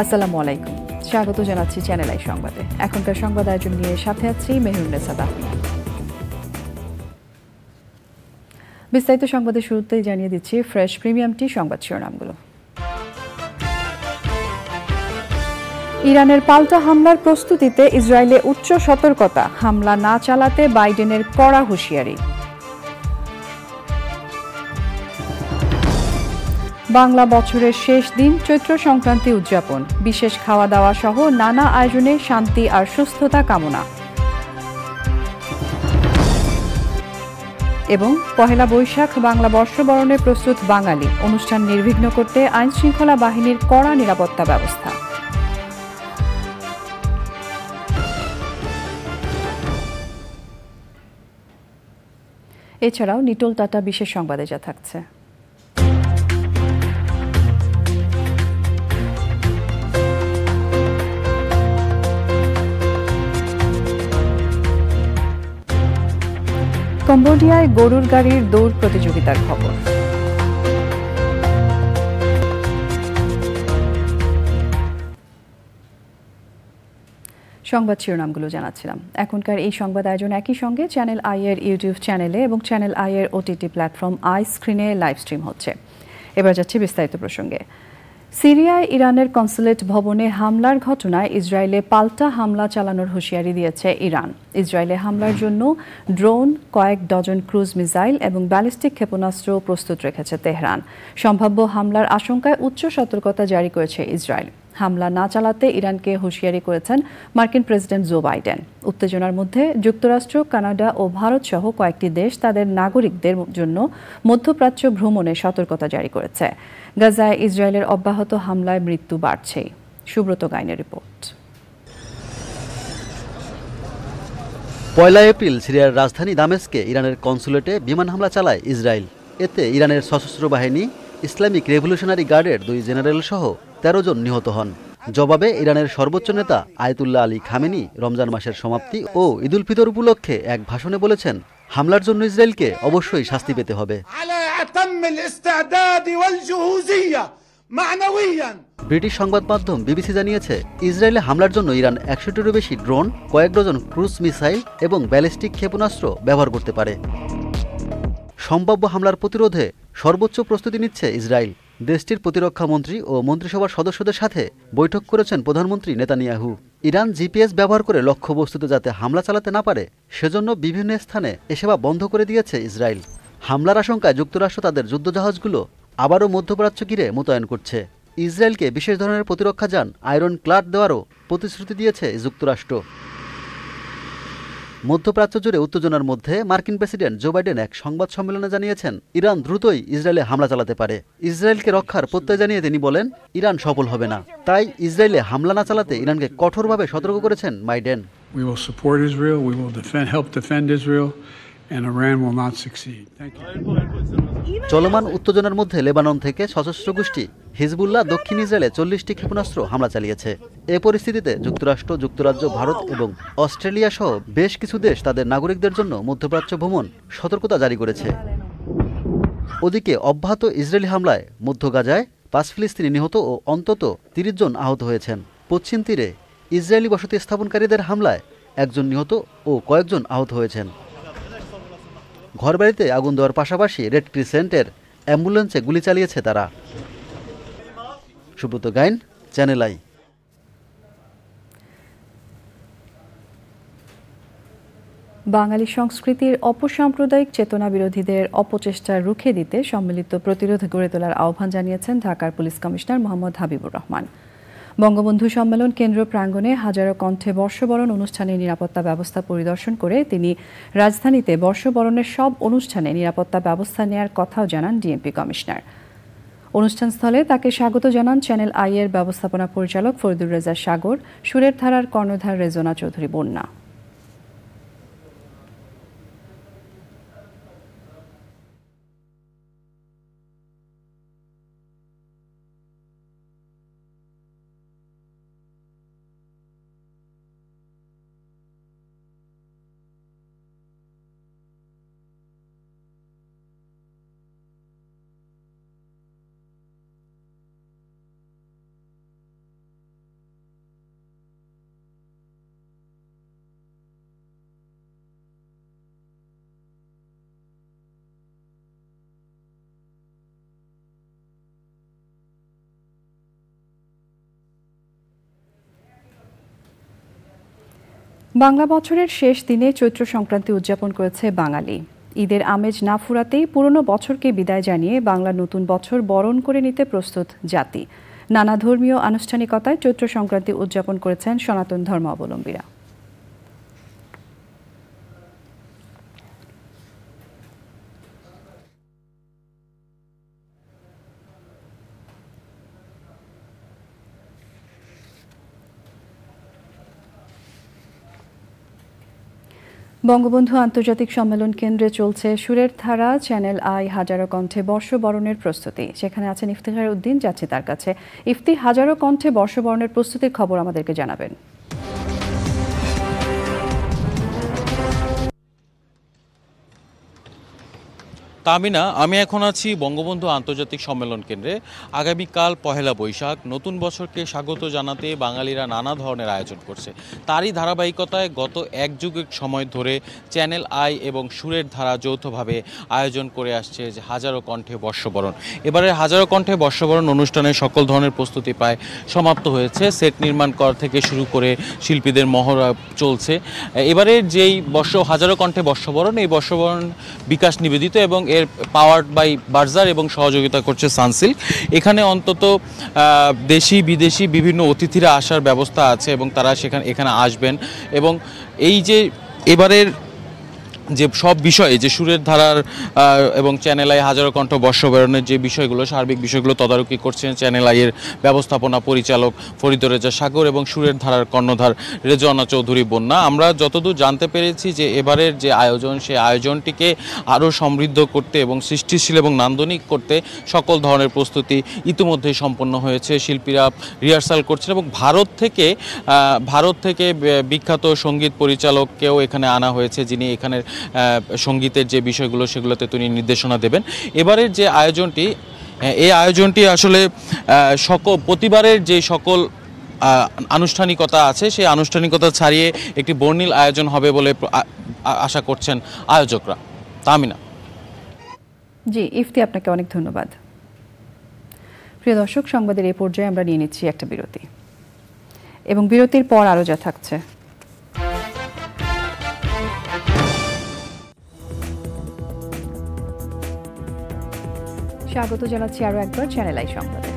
আসসালামু আলাইকুম, স্বাগত জানাচ্ছি চ্যানেল আই সংবাদে। এখনকার সংবাদ আয়োজন নিয়ে সাথে আছি মেহরুন্নেসা তাহমিনা। বিস্তারিত সংবাদের শুরুতেই জানিয়ে দিচ্ছি ফ্রেশ প্রিমিয়াম টি সংবাদ শিরোনামগুলো। ইরানের পাল্টা হামলার প্রস্তুতিতে ইসরায়েলে উচ্চ সতর্কতা, হামলা না চালাতে বাইডেনের কড়া হুঁশিয়ারি। বাংলা বছরের শেষ দিন চৈত্র সংক্রান্তি উদযাপন, বিশেষ খাওয়া দাওয়া সহ নানা আয়োজনে শান্তি আর সুস্থতা কামনা। এবং পহেলা বৈশাখ বাংলা বর্ষবরণে প্রস্তুত বাঙালি, অনুষ্ঠান নির্বিঘ্ন করতে আইনশৃঙ্খলা বাহিনীর কড়া নিরাপত্তা ব্যবস্থা। এছাড়াও নিটোল টাটা বিশেষ সংবাদে যা থাকছে। কম্বোডিয়ায় গরুর গাড়ির দৌড় প্রতিযোগিতার খবর। সংবাদ শিরোনামগুলো জানাচ্ছিলাম। এখনকার এই সংবাদ আয়োজন একই সঙ্গে চ্যানেল আই এর ইউটিউব চ্যানেলে এবং চ্যানেল আই এর ওটিটি প্ল্যাটফর্ম আই স্ক্রিনে লাইভ স্ট্রিম হচ্ছে। এবার যাচ্ছে বিস্তারিত প্রসঙ্গে। সিরিয়ায় ইরানের কনসুলেট ভবনে হামলার ঘটনায় ইসরায়েলে পাল্টা হামলা চালানোর হুঁশিয়ারি দিয়েছে ইরান। ইসরায়েলে হামলার জন্য ড্রোন, কয়েক ডজন ক্রুজ মিসাইল এবং ব্যালিস্টিক ক্ষেপণাস্ত্র প্রস্তুত রেখেছে তেহরান। সম্ভাব্য হামলার আশঙ্কায় উচ্চ সতর্কতা জারি করেছে ইসরায়েল। হামলা না চালাতে ইরানকে হুঁশিয়ারি করেছেন মার্কিন প্রেসিডেন্ট জো বাইডেন। উত্তেজনার মধ্যে যুক্তরাষ্ট্র, কানাডা ও ভারত সহ কয়েকটি দেশ তাদের নাগরিকদের জন্য মধ্যপ্রাচ্য ভ্রমণে সতর্কতা জারি করেছে। গাজায় ইসরায়েলের অব্যাহত হামলায় মৃত্যু বাড়ছেই। সুব্রত গাইনের রিপোর্ট। ১ এপ্রিল সিরিয়ার রাজধানী দামেস্কে ইরানের কনসুলেটে বিমান হামলা চালায় ইসরায়েল। এতে ইরানের সশস্ত্র বাহিনী, ইসলামিক রেভলিউশনারি গার্ডের ২ জেনারেল সহ ১৩ জন নিহত হন। জবাবে ইরানের সর্বোচ্চ নেতা আয়াতুল্লাহ আলী খামেনি রমজান মাসের সমাপ্তি ও ঈদুল ফিতর উপলক্ষে এক ভাষণে বলেছেন, হামলার জন্য ইসরায়েলকে অবশ্যই শাস্তি পেতে হবে। ব্রিটিশ সংবাদ মাধ্যম বিবিসি জানিয়েছে, ইসরায়েলে হামলার জন্য ইরান ১০০টিরও বেশি ড্রোন, কয়েক ডজন ক্রুজ মিসাইল এবং ব্যালিস্টিক ক্ষেপণাস্ত্র ব্যবহার করতে পারে। সম্ভাব্য হামলার প্রতিরোধে সর্বোচ্চ প্রস্তুতি নিচ্ছে ইসরায়েল। দেশটির প্রতিরক্ষা মন্ত্রী ও মন্ত্রিসভার সদস্যদের সাথে বৈঠক করেছেন প্রধানমন্ত্রী নেতানিয়াহু। ইরান জিপিএস ব্যবহার করে লক্ষ্যবস্তুতে যাতে হামলা চালাতে না পারে সেজন্য বিভিন্ন স্থানে এ সেবা বন্ধ করে দিয়েছে ইসরায়েল। হামলার আশঙ্কায় যুক্তরাষ্ট্র তাদের যুদ্ধজাহাজগুলো আবারও মধ্যপ্রাচ্য ঘিরে মোতায়েন করছে। ইসরায়েলকে বিশেষ ধরনের প্রতিরক্ষা যান আয়রন ক্লাড দেওয়ারও প্রতিশ্রুতি দিয়েছে যুক্তরাষ্ট্র। মধ্যপ্রাচ্য জুড়ে উত্তেজনার মধ্যে মার্কিন প্রেসিডেন্ট জো বাইডেন এক সংবাদ সম্মেলনে জানিয়েছেন, ইরান দ্রুতই ইসরায়েলে হামলা চালাতে পারে। ইসরায়েলকে রক্ষার প্রত্যয় জানিয়ে তিনি বলেন, ইরান সফল হবে না। তাই ইসরায়েলে হামলা না চালাতে ইরানকে কঠোরভাবে সতর্ক করেছেন বাইডেন। চলমান উত্তেজনার মধ্যে লেবানন থেকে সশস্ত্র গোষ্ঠী হিজবুল্লাহ দক্ষিণ ইসরায়েলে ৪০টি ক্ষেপণাস্ত্র হামলা চালিয়েছে। এ পরিস্থিতিতে যুক্তরাষ্ট্র, যুক্তরাজ্য, ভারত এবং অস্ট্রেলিয়া সহ বেশ কিছু দেশ তাদের নাগরিকদের জন্য মধ্যপ্রাচ্য ভ্রমণ সতর্কতা জারি করেছে। ওদিকে অব্যাহত ইসরায়েলি হামলায় মধ্য গাজায় ৫ ফিলিস্তিনি নিহত ও অন্তত ৩০ জন আহত হয়েছেন। পশ্চিম তীরে ইসরায়েলি বসতি স্থাপনকারীদের হামলায় ১ জন নিহত ও কয়েকজন আহত হয়েছেন। ঘরবাড়িতে আগুন দেওয়ার পাশাপাশি রেড ক্রিসেন্টের অ্যাম্বুলেন্সে গুলি চালিয়েছে তারা। Subrata Gain, channel I. বাঙালি সংস্কৃতির অপসাম্প্রদায়িক চেতনা বিরোধীদের অপচেষ্টা রুখে দিতে সম্মিলিত প্রতিরোধ গড়ে তোলার আহ্বান জানিয়েছেন ঢাকার পুলিশ কমিশনার মোহাম্মদ হাবিবুর রহমান। বঙ্গবন্ধু সম্মেলন কেন্দ্র প্রাঙ্গণে হাজারো কণ্ঠে বর্ষবরণ অনুষ্ঠানের নিরাপত্তা ব্যবস্থা পরিদর্শন করে তিনি রাজধানীতে বর্ষবরণের সব অনুষ্ঠানে নিরাপত্তা ব্যবস্থা নেয়ার কথাও জানান ডিএমপি কমিশনার। অনুষ্ঠানস্থলে তাকে স্বাগত জানান চ্যানেল আই এর ব্যবস্থাপনা পরিচালক ফরিদুর রেজা সাগর, সুরের ধারার কর্ণধার রেজনা চৌধুরী বন্যা। বাংলা বছরের শেষ দিনে চৈত্র সংক্রান্তি উদযাপন করেছে বাঙালি। ঈদের আমেজ না ফুরাতেই পুরনো বছরকে বিদায় জানিয়ে বাংলা নতুন বছর বরণ করে নিতে প্রস্তুত জাতি। নানা ধর্মীয় আনুষ্ঠানিকতায় চৈত্র সংক্রান্তি উদযাপন করেছেন সনাতন ধর্মাবলম্বীরা। বঙ্গবন্ধু আন্তর্জাতিক সম্মেলন কেন্দ্রে চলছে সুরের ধারা চ্যানেল আই হাজারো কণ্ঠে বর্ষবরণের প্রস্তুতি। সেখানে আছেন ইফতিখার উদ্দিন, যাচ্ছে তার কাছে। ইফতি, হাজারো কণ্ঠে বর্ষবরণের প্রস্তুতির খবর আমাদেরকে জানাবেন। তামিনা, আমি এখন আছি বঙ্গবন্ধু আন্তর্জাতিক সম্মেলন কেন্দ্রে। আগামীকাল পহেলা বৈশাখ, নতুন বছরকে স্বাগত জানাতে বাঙালিরা নানা ধরনের আয়োজন করছে। তারই ধারাবাহিকতায় গত এক যুগ সময় ধরে চ্যানেল আই এবং সুরের ধারা যৌথভাবে আয়োজন করে আসছে যে হাজারো কণ্ঠে বর্ষবরণ। এবারের হাজারো কণ্ঠে বর্ষবরণ অনুষ্ঠানে সকল ধরনের প্রস্তুতি প্রায় সমাপ্ত হয়েছে। সেট নির্মাণ করা থেকে শুরু করে শিল্পীদের মহড়া চলছে। এবারের যেই হাজারো কণ্ঠে বর্ষবরণ, এই বর্ষবরণ বিকাশ নিবেদিত এবং এর পাওয়ার্ড বাই বার্জার এবং সহযোগিতা করছে সানসিল্ক। এখানে অন্তত দেশি বিদেশি বিভিন্ন অতিথিরা আসার ব্যবস্থা আছে এবং তারা এখানে আসবেন। এবং এই যে এবারের যে সব বিষয়ে, যে সুরের ধারার এবং চ্যানেল আই হাজারো কণ্ঠ বর্ষবরণের যে বিষয়গুলো, সার্বিক বিষয়গুলো তদারকি করছেন চ্যানেল আইয়ের ব্যবস্থাপনা পরিচালক ফরিদ রেজা সাগর এবং সুরের ধারার কর্ণধার রেজওয়ানা চৌধুরী বন্যা। আমরা যতদূর জানতে পেরেছি যে এবারের যে আয়োজন, সেই আয়োজনটিকে আরও সমৃদ্ধ করতে এবং সৃষ্টিশীল এবং নান্দনিক করতে সকল ধরনের প্রস্তুতি ইতিমধ্যেই সম্পন্ন হয়েছে। শিল্পীরা রিহার্সাল করছেন এবং ভারত থেকে বিখ্যাত সঙ্গীত পরিচালককেও এখানে আনা হয়েছে, যিনি এখানের সঙ্গীতের যে বিষয়গুলো সেগুলোতে তিনি নির্দেশনা দেবেন। এবারের যে আয়োজনটি, এই আয়োজনটি আসলে প্রতিবারের যে সকল আনুষ্ঠানিকতা আছে সেই আনুষ্ঠানিকতা ছাড়িয়ে একটি বর্ণিল আয়োজন হবে বলে আশা করছেন আয়োজকরা। তামিনা। জি ইফতি, আপনাকে অনেক ধন্যবাদ। প্রিয় দর্শক, সংবাদের এই পর্যায়ে আমরা নিয়ে নিচ্ছি একটা বিরতি, এবং বিরতির পর আরও যা থাকছে। স্বাগত জানাচ্ছি আরও একবার চ্যানেল আই সংবাদে।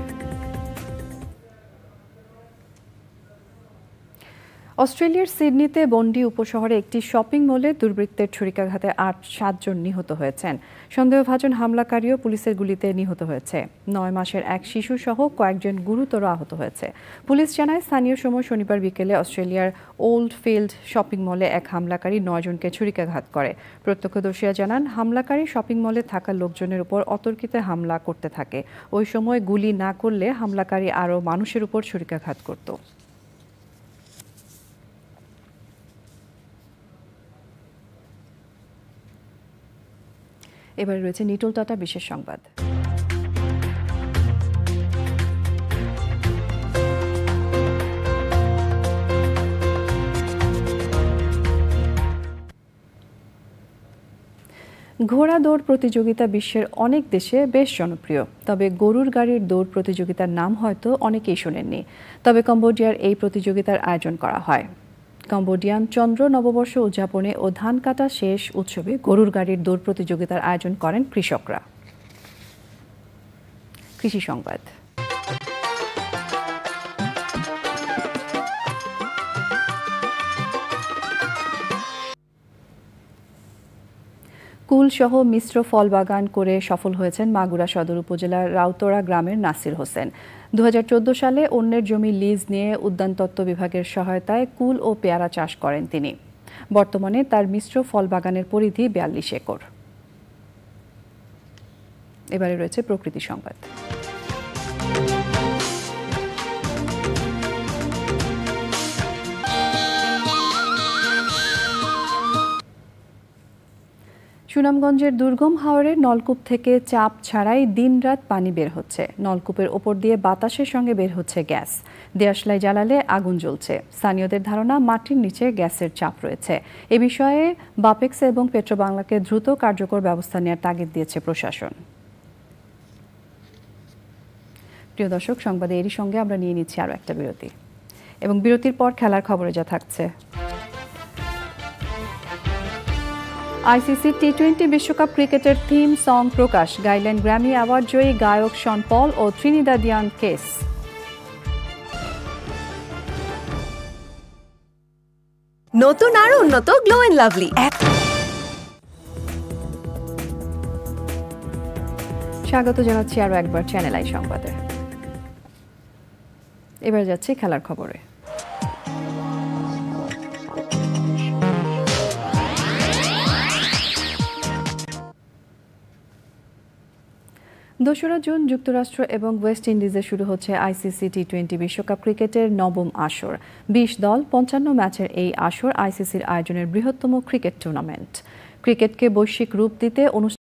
অস্ট্রেলিয়ার সিডনিতে বন্ডি উপশহরে একটি শপিং মলে দুর্বৃত্তের ছুরিকাঘাতে 7 জন নিহত হয়েছেন। সন্দেহভাজন হামলাকারীও পুলিশের গুলিতে নিহত হয়েছে। 9 মাসের এক শিশু সহ কয়েকজন গুরুতর আহত হয়েছে। পুলিশ জানায়, স্থানীয় সময় শনিবার বিকেলে অস্ট্রেলিয়ার ওল্ড ফিল্ড শপিং মলে এক হামলাকারী 9 জনকে ছুরিকাঘাত করে। প্রত্যক্ষদর্শীরা জানান, হামলাকারী শপিং মলে থাকা লোকজনের উপর অতর্কিতে হামলা করতে থাকে। ওই সময় গুলি না করলে হামলাকারী আরও মানুষের উপর ছুরিকাঘাত করত। এবারে রয়েছে নিটোল টাটা বিশেষ সংবাদ। ঘোড়া দৌড় প্রতিযোগিতা বিশ্বের অনেক দেশে বেশ জনপ্রিয়, তবে গরুর গাড়ির দৌড় প্রতিযোগিতার নাম হয়তো অনেকেই শোনেননি। তবে কম্বোডিয়ার এই প্রতিযোগিতার আয়োজন করা হয়। কম্বোডিয়ান চন্দ্র নববর্ষ উদযাপনে ও ধান কাটা শেষ উৎসবে গরুর গাড়ির দৌড় প্রতিযোগিতার আয়োজন করেন কৃষকরা। কৃষি সংবাদ। কুলসহ মিশ্র ফল বাগান করে সফল হয়েছেন মাগুরা সদর উপজেলার রাউতরা গ্রামের নাসির হোসেন। 2014 সালে অন্যের জমি লিজ নিয়ে উদ্যানতত্ত্ব বিভাগের সহায়তায় কুল ও পেয়ারা চাষ করেন তিনি। বর্তমানে তার মিশ্র ফল বাগানের পরিধি 42 একর। এবারে রয়েছে প্রকৃতি সংবাদ। সুনামগঞ্জের দুর্গম হাওরের নলকূপ থেকে চাপ ছাড়াই দিনরাত পানি বের হচ্ছে। নলকূপের ওপর দিয়ে বাতাসের সঙ্গে বের হচ্ছে গ্যাস। দেয়াশলাই জ্বালালে আগুন জ্বলছে। স্থানীয়দের ধারণা, মাটির নিচে গ্যাসের চাপ রয়েছে। এ বিষয়ে বাপেক্স এবং পেট্রোবাংলাকে দ্রুত কার্যকর ব্যবস্থা নেওয়ার তাগিদ দিয়েছে প্রশাসন। প্রিয় দর্শক, সংবাদে এরই সঙ্গে আমরা নিয়ে নিচ্ছি আরও একটা বিরতি, এবং বিরতির পর খেলার খবরে যা থাকছে। আইসিসি টি-20 বিশ্বকাপ ক্রিকেটের থিম সং প্রকাশ, গাইলেন গ্র্যামি অ্যাওয়ার্ড জয়ী গায়ক শন পল ও ট্রিনিদাদিয়ান কেস। নতুন আর উন্নত গ্লো এন্ড লাভলি। স্বাগত জানাচ্ছি আরও একবার চ্যানেল আই সংবাদে। এবার যাচ্ছি খেলার খবরে। দোসরা জুন যুক্তরাষ্ট্র এবং ওয়েস্ট ইন্ডিজে শুরু হচ্ছে আইসিসি টি-20 বিশ্বকাপ ক্রিকেটের নবম আসর। 20 দল 55 ম্যাচের এই আসর আইসিসির আয়োজনের বৃহত্তম ক্রিকেট টুর্নামেন্ট। ক্রিকেটকে বৈশ্বিক রূপ দিতে